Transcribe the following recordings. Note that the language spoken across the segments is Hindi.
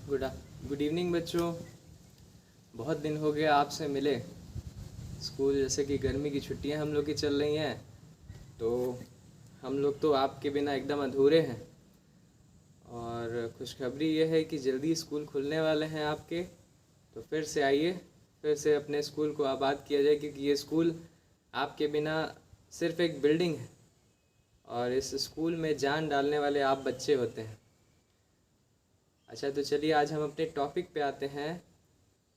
गुड इवनिंग बच्चों। बहुत दिन हो गया आपसे मिले। स्कूल जैसे कि गर्मी की छुट्टियां हम लोग की चल रही हैं, तो हम लोग तो आपके बिना एकदम अधूरे हैं। और खुशखबरी ये है कि जल्दी स्कूल खुलने वाले हैं आपके। तो फिर से आइए, फिर से अपने स्कूल को आबाद किया जाए, क्योंकि ये स्कूल आपके बिना सिर्फ एक बिल्डिंग है और इस स्कूल में जान डालने वाले आप बच्चे होते हैं। अच्छा, तो चलिए आज हम अपने टॉपिक पे आते हैं।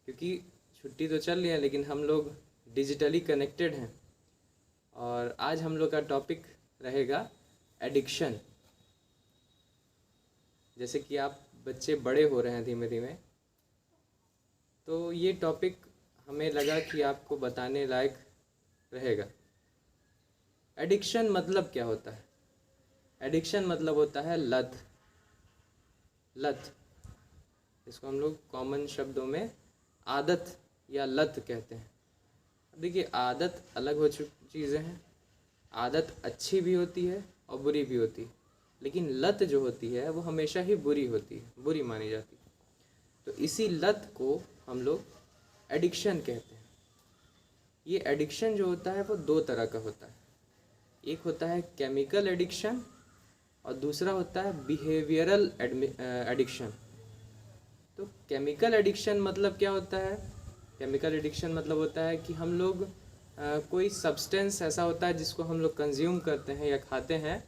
क्योंकि छुट्टी तो चल रही है लेकिन हम लोग डिजिटली कनेक्टेड हैं, और आज हम लोग का टॉपिक रहेगा एडिक्शन। जैसे कि आप बच्चे बड़े हो रहे हैं धीमे धीमे, तो ये टॉपिक हमें लगा कि आपको बताने लायक रहेगा। एडिक्शन मतलब क्या होता है? एडिक्शन मतलब होता है लत। लत, इसको हम लोग कॉमन शब्दों में आदत या लत कहते हैं। देखिए, आदत अलग हो चुकी चीज़ें हैं। आदत अच्छी भी होती है और बुरी भी होती है, लेकिन लत जो होती है वो हमेशा ही बुरी होती है, बुरी मानी जाती है। तो इसी लत को हम लोग एडिक्शन कहते हैं। ये एडिक्शन जो होता है वो दो तरह का होता है। एक होता है केमिकल एडिक्शन और दूसरा होता है बिहेवियरल एडिक्शन। तो केमिकल एडिक्शन मतलब क्या होता है? केमिकल एडिक्शन मतलब होता है कि हम लोग कोई सब्सटेंस ऐसा होता है जिसको हम लोग कंज्यूम करते हैं या खाते हैं,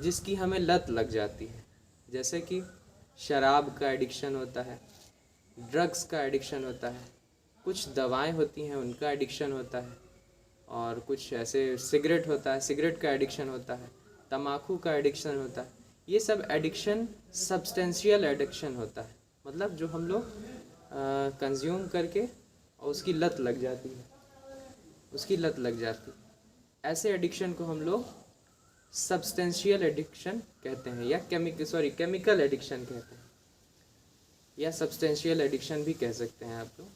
जिसकी हमें लत लग जाती है। जैसे कि शराब का एडिक्शन होता है, ड्रग्स का एडिक्शन होता है, कुछ दवाएं होती हैं उनका एडिक्शन होता है, और कुछ ऐसे सिगरेट होता है, सिगरेट का एडिक्शन होता है, तम्बाकू का एडिक्शन होता है। ये सब एडिक्शन सब्सटेंशियल एडिक्शन होता है, मतलब जो हम लोग कंज्यूम करके और उसकी लत लग जाती है, उसकी लत लग जाती है। ऐसे एडिक्शन को हम लोग सब्सटेंशियल एडिक्शन कहते हैं, या केमिकल एडिक्शन कहते हैं, या सब्सटेंशियल एडिक्शन भी कह सकते हैं आप लोग।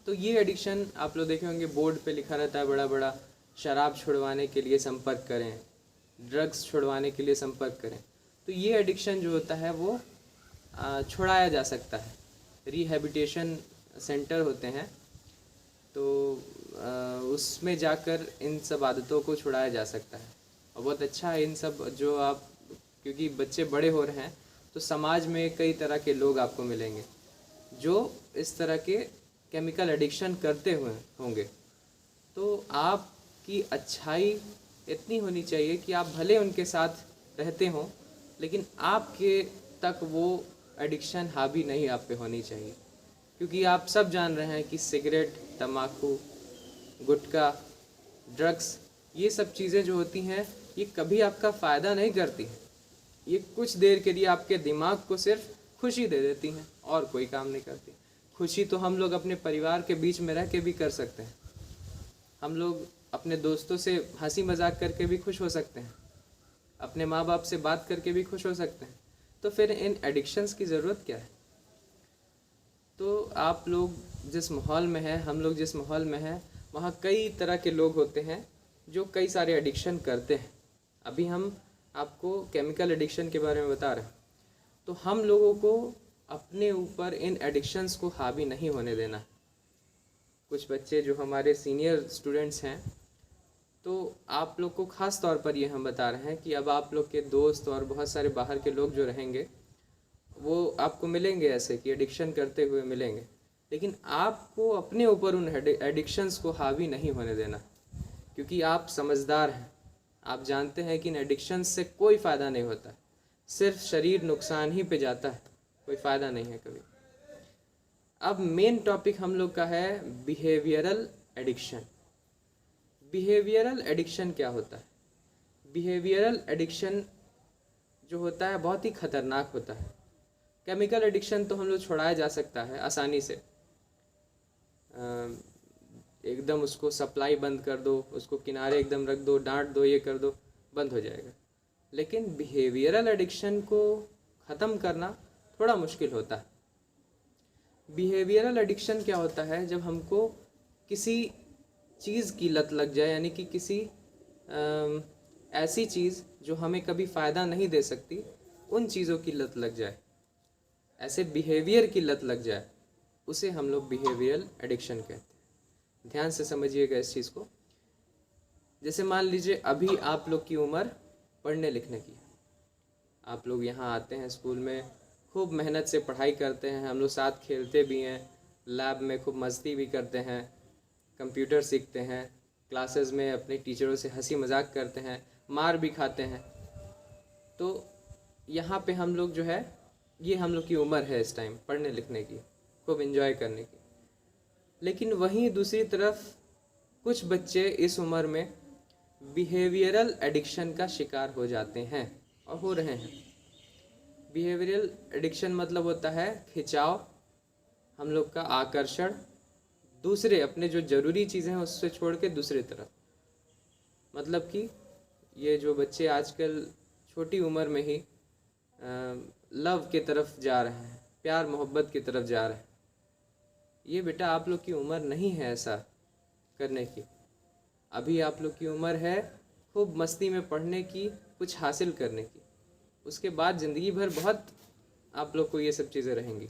तो ये एडिक्शन आप लोग देखे होंगे, बोर्ड पे लिखा रहता है बड़ा बड़ा, शराब छुड़वाने के लिए संपर्क करें, ड्रग्स छुड़वाने के लिए संपर्क करें। तो ये एडिक्शन जो होता है वो छुड़ाया जा सकता है। रिहैबिलिटेशन सेंटर होते हैं, तो उसमें जाकर इन सब आदतों को छुड़ाया जा सकता है। और बहुत अच्छा है इन सब जो आप, क्योंकि बच्चे बड़े हो रहे हैं तो समाज में कई तरह के लोग आपको मिलेंगे जो इस तरह के केमिकल एडिक्शन करते हुए होंगे। तो आपकी अच्छाई इतनी होनी चाहिए कि आप भले उनके साथ रहते हों, लेकिन आपके तक वो एडिक्शन हावी नहीं आप पे होनी चाहिए। क्योंकि आप सब जान रहे हैं कि सिगरेट, तम्बाकू, गुटखा, ड्रग्स, ये सब चीज़ें जो होती हैं ये कभी आपका फ़ायदा नहीं करती हैं। ये कुछ देर के लिए आपके दिमाग को सिर्फ खुशी दे देती हैं और कोई काम नहीं करती। खुशी तो हम लोग अपने परिवार के बीच में रह के भी कर सकते हैं। हम लोग अपने दोस्तों से हंसी मजाक करके भी खुश हो सकते हैं, अपने माँ बाप से बात करके भी खुश हो सकते हैं। तो फिर इन एडिक्शंस की ज़रूरत क्या है? तो आप लोग जिस माहौल में हैं, हम लोग जिस माहौल में हैं, वहाँ कई तरह के लोग होते हैं जो कई सारे एडिक्शन करते हैं। अभी हम आपको केमिकल एडिक्शन के बारे में बता रहे हैं। तो हम लोगों को अपने ऊपर इन एडिक्शंस को हावी नहीं होने देना। कुछ बच्चे जो हमारे सीनियर स्टूडेंट्स हैं, तो आप लोग को ख़ास तौर पर ये हम बता रहे हैं कि अब आप लोग के दोस्त और बहुत सारे बाहर के लोग जो रहेंगे वो आपको मिलेंगे ऐसे कि एडिक्शन करते हुए मिलेंगे, लेकिन आपको अपने ऊपर उन एडिक्शंस को हावी नहीं होने देना। क्योंकि आप समझदार हैं, आप जानते हैं कि इन एडिक्शंस से कोई फ़ायदा नहीं होता, सिर्फ शरीर नुकसान ही पे जाता है, कोई फ़ायदा नहीं है कभी। अब मेन टॉपिक हम लोग का है बिहेवियरल एडिक्शन। बिहेवियरल एडिक्शन क्या होता है? बिहेवियरल एडिक्शन जो होता है बहुत ही ख़तरनाक होता है। केमिकल एडिक्शन तो हम लोग छुड़ाया जा सकता है आसानी से, एकदम उसको सप्लाई बंद कर दो, उसको किनारे एकदम रख दो, डांट दो, ये कर दो, बंद हो जाएगा। लेकिन बिहेवियरल एडिक्शन को ख़त्म करना थोड़ा मुश्किल होता है। बिहेवियरल एडिक्शन क्या होता है? जब हमको किसी चीज़ की लत लग जाए, यानी कि किसी ऐसी चीज़ जो हमें कभी फ़ायदा नहीं दे सकती, उन चीज़ों की लत लग जाए। ऐसे बिहेवियर की लत लग जाए, उसे हम लोग बिहेवियरल एडिक्शन कहते हैं। ध्यान से समझिएगा इस चीज़ को। जैसे मान लीजिए अभी आप लोग की उम्र पढ़ने लिखने की है, आप लोग यहाँ आते हैं स्कूल में, खूब मेहनत से पढ़ाई करते हैं, हम लोग साथ खेलते भी हैं, लैब में खूब मस्ती भी करते हैं, कंप्यूटर सीखते हैं, क्लासेस में अपने टीचरों से हंसी मजाक करते हैं, मार भी खाते हैं। तो यहाँ पे हम लोग जो है, ये हम लोग की उम्र है इस टाइम पढ़ने लिखने की, खूब एंजॉय करने की। लेकिन वहीं दूसरी तरफ कुछ बच्चे इस उम्र में बिहेवियरल एडिक्शन का शिकार हो जाते हैं और हो रहे हैं। बिहेवियरल एडिक्शन मतलब होता है खिंचाव, हम लोग का आकर्षण दूसरे, अपने जो ज़रूरी चीज़ें हैं उससे छोड़ के दूसरे तरफ। मतलब कि ये जो बच्चे आजकल छोटी उम्र में ही लव की तरफ जा रहे हैं, प्यार मोहब्बत की तरफ जा रहे हैं, ये बेटा आप लोग की उम्र नहीं है ऐसा करने की। अभी आप लोग की उम्र है खूब मस्ती में पढ़ने की, कुछ हासिल करने की। उसके बाद ज़िंदगी भर बहुत आप लोग को ये सब चीज़ें रहेंगी।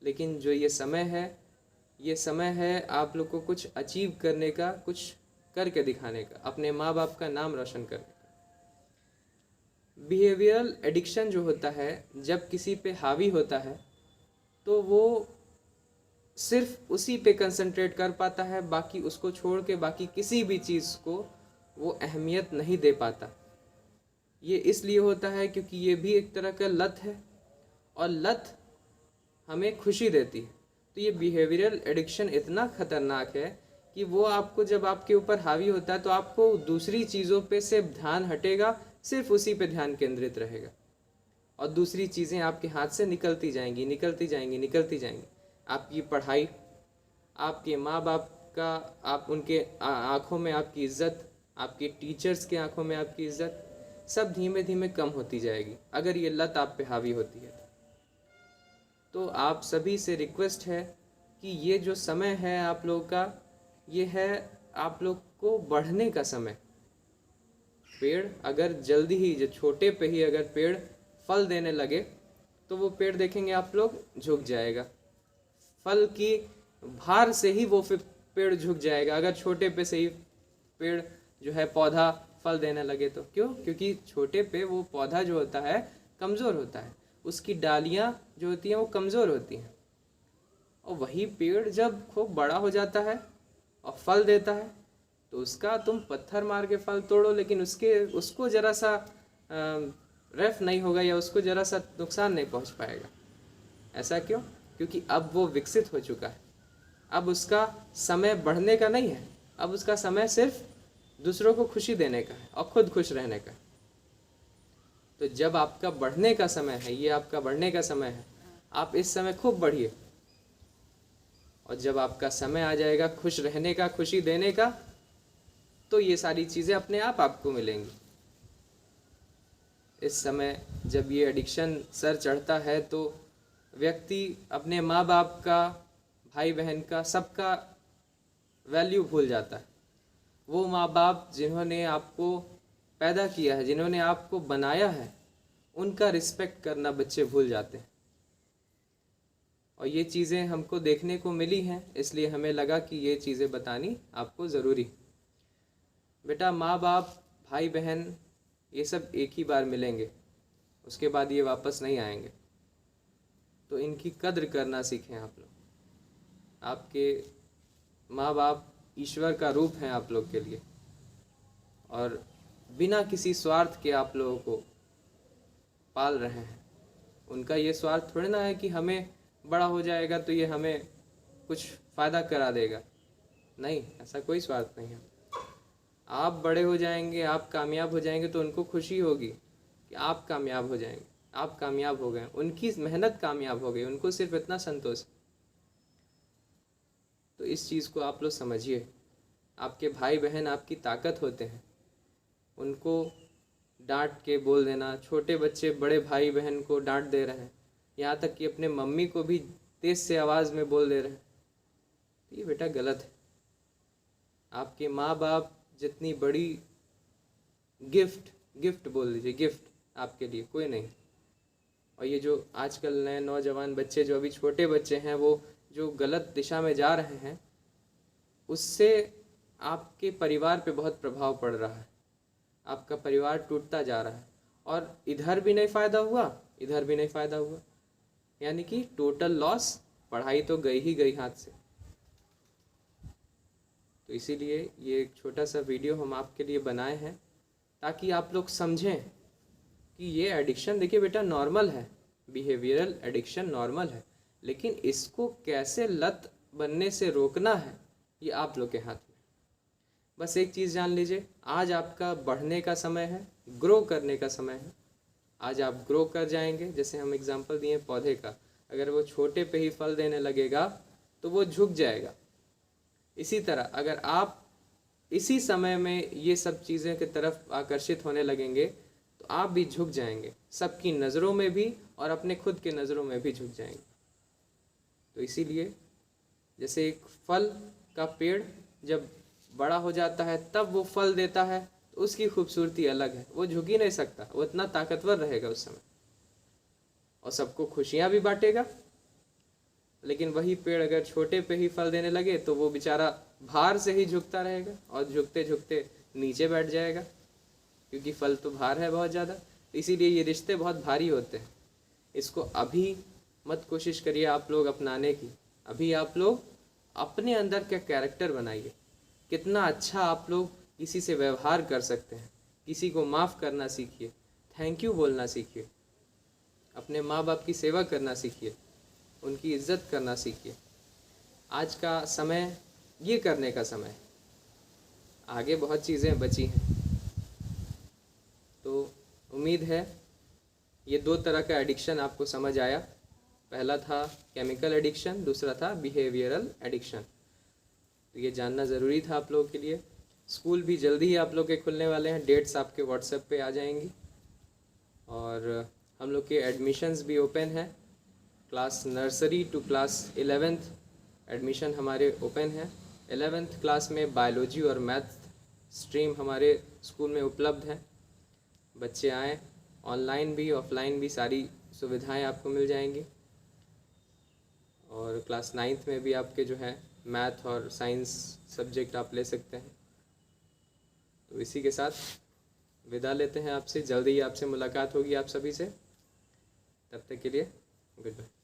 लेकिन जो ये समय है, ये समय है आप लोग को कुछ अचीव करने का, कुछ करके दिखाने का, अपने माँ बाप का नाम रोशन करने का। बिहेवियरल एडिक्शन जो होता है, जब किसी पे हावी होता है तो वो सिर्फ उसी पे कंसंट्रेट कर पाता है, बाकी उसको छोड़ के बाकी किसी भी चीज़ को वो अहमियत नहीं दे पाता। ये इसलिए होता है क्योंकि ये भी एक तरह का लत है, और लत हमें खुशी देती है। तो ये बिहेवियरल एडिक्शन इतना खतरनाक है कि वो आपको, जब आपके ऊपर हावी होता है तो आपको दूसरी चीज़ों पे से ध्यान हटेगा, सिर्फ उसी पे ध्यान केंद्रित रहेगा, और दूसरी चीज़ें आपके हाथ से निकलती जाएंगी, निकलती जाएंगी, निकलती जाएंगी। आपकी पढ़ाई, आपके माँ बाप का, आप उनके आँखों में आपकी इज्जत, आपके टीचर्स के आँखों में आपकी इज्जत, सब धीमे धीमे कम होती जाएगी अगर ये लत आप पे हावी होती है। तो आप सभी से रिक्वेस्ट है कि ये जो समय है आप लोगों का, ये है आप लोग को बढ़ने का समय। पेड़ अगर जल्दी ही, जो छोटे पे ही अगर पेड़ फल देने लगे तो वो पेड़ देखेंगे आप लोग झुक जाएगा, फल की भार से ही वो फिर पेड़ झुक जाएगा। अगर छोटे पे से ही पेड़ जो है पौधा फल देने लगे तो क्यों? क्योंकि छोटे पे वो पौधा जो होता है कमज़ोर होता है, उसकी डालियाँ जो होती हैं वो कमज़ोर होती हैं। और वही पेड़ जब खूब बड़ा हो जाता है और फल देता है तो उसका तुम पत्थर मार के फल तोड़ो, लेकिन उसको ज़रा सा रेफ नहीं होगा, या उसको ज़रा सा नुकसान नहीं पहुंच पाएगा। ऐसा क्यों? क्योंकि अब वो विकसित हो चुका है, अब उसका समय बढ़ने का नहीं है, अब उसका समय सिर्फ दूसरों को खुशी देने का है और खुद खुश रहने का। तो जब आपका बढ़ने का समय है, ये आपका बढ़ने का समय है, आप इस समय खूब बढ़िए, और जब आपका समय आ जाएगा खुश रहने का, खुशी देने का, तो ये सारी चीज़ें अपने आप आपको मिलेंगी। इस समय जब ये एडिक्शन सर चढ़ता है तो व्यक्ति अपने माँ बाप का, भाई बहन का, सबका वैल्यू भूल जाता है। वो माँ बाप जिन्होंने आपको पैदा किया है, जिन्होंने आपको बनाया है, उनका रिस्पेक्ट करना बच्चे भूल जाते हैं। और ये चीज़ें हमको देखने को मिली हैं, इसलिए हमें लगा कि ये चीज़ें बतानी आपको ज़रूरी। बेटा माँ बाप, भाई बहन, ये सब एक ही बार मिलेंगे, उसके बाद ये वापस नहीं आएंगे। तो इनकी कद्र करना सीखें आप लोग। आपके माँ बाप ईश्वर का रूप हैं आप लोग के लिए, और बिना किसी स्वार्थ के आप लोगों को पाल रहे हैं। उनका ये स्वार्थ थोड़ी ना है कि हमें बड़ा हो जाएगा तो ये हमें कुछ फ़ायदा करा देगा। नहीं, ऐसा कोई स्वार्थ नहीं है। आप बड़े हो जाएंगे, आप कामयाब हो जाएंगे तो उनको खुशी होगी कि आप कामयाब हो जाएंगे, आप कामयाब हो गए, उनकी मेहनत कामयाब हो गई, उनको सिर्फ इतना संतोष। तो इस चीज़ को आप लोग समझिए। आपके भाई बहन आपकी ताकत होते हैं, उनको डांट के बोल देना। छोटे बच्चे बड़े भाई बहन को डांट दे रहे हैं, यहाँ तक कि अपने मम्मी को भी तेज़ से आवाज़ में बोल दे रहे हैं, तो ये बेटा गलत है। आपके माँ बाप जितनी बड़ी गिफ्ट बोल दीजिए, गिफ्ट आपके लिए कोई नहीं। और ये जो आजकल नए नौजवान बच्चे, जो अभी छोटे बच्चे हैं, वो जो गलत दिशा में जा रहे हैं, उससे आपके परिवार पे बहुत प्रभाव पड़ रहा है। आपका परिवार टूटता जा रहा है और इधर भी नहीं फ़ायदा हुआ, इधर भी नहीं फ़ायदा हुआ, यानी कि टोटल लॉस। पढ़ाई तो गई ही गई हाथ से। तो इसीलिए ये एक छोटा सा वीडियो हम आपके लिए बनाए हैं ताकि आप लोग समझें कि ये एडिक्शन, देखिए बेटा, नॉर्मल है, बिहेवियरल एडिक्शन नॉर्मल है, लेकिन इसको कैसे लत बनने से रोकना है ये आप लोग के हाथ में। बस एक चीज़ जान लीजिए, आज आपका बढ़ने का समय है, ग्रो करने का समय है। आज आप ग्रो कर जाएंगे। जैसे हम एग्जांपल दिए पौधे का, अगर वो छोटे पे ही फल देने लगेगा तो वो झुक जाएगा। इसी तरह अगर आप इसी समय में ये सब चीज़ें की तरफ आकर्षित होने लगेंगे तो आप भी झुक जाएंगे, सबकी नज़रों में भी और अपने खुद के नज़रों में भी झुक जाएंगे। तो इसीलिए जैसे एक फल का पेड़ जब बड़ा हो जाता है तब वो फल देता है, तो उसकी खूबसूरती अलग है। वो झुक ही नहीं सकता, वो इतना ताकतवर रहेगा उस समय और सबको खुशियाँ भी बांटेगा। लेकिन वही पेड़ अगर छोटे पे ही फल देने लगे तो वो बेचारा भार से ही झुकता रहेगा और झुकते झुकते नीचे बैठ जाएगा, क्योंकि फल तो भार है बहुत ज़्यादा। इसीलिए ये रिश्ते बहुत भारी होते हैं। इसको अभी मत कोशिश करिए आप लोग अपनाने की। अभी आप लोग अपने अंदर का कैरेक्टर बनाइए। कितना अच्छा आप लोग किसी से व्यवहार कर सकते हैं, किसी को माफ़ करना सीखिए, थैंक यू बोलना सीखिए, अपने माँ बाप की सेवा करना सीखिए, उनकी इज्जत करना सीखिए। आज का समय ये करने का समय है, आगे बहुत चीज़ें बची हैं। तो उम्मीद है ये दो तरह का एडिक्शन आपको समझ आया। पहला था केमिकल एडिक्शन, दूसरा था बिहेवियरल एडिक्शन। तो ये जानना ज़रूरी था आप लोगों के लिए। स्कूल भी जल्दी ही आप लोग के खुलने वाले हैं, डेट्स आपके व्हाट्सएप पे आ जाएंगी। और हम लोग के एडमिशन्स भी ओपन हैं, class nursery to class 11th admission हमारे ओपन हैं। 11th क्लास में बायोलॉजी और मैथ स्ट्रीम हमारे स्कूल में उपलब्ध है। बच्चे आएँ, ऑनलाइन भी ऑफलाइन भी सारी सुविधाएं आपको मिल जाएंगी। और क्लास 9th में भी आपके जो है मैथ और साइंस सब्जेक्ट आप ले सकते हैं। तो इसी के साथ विदा लेते हैं आपसे। जल्दी ही आपसे मुलाकात होगी आप सभी से। तब तक के लिए गुड बाय।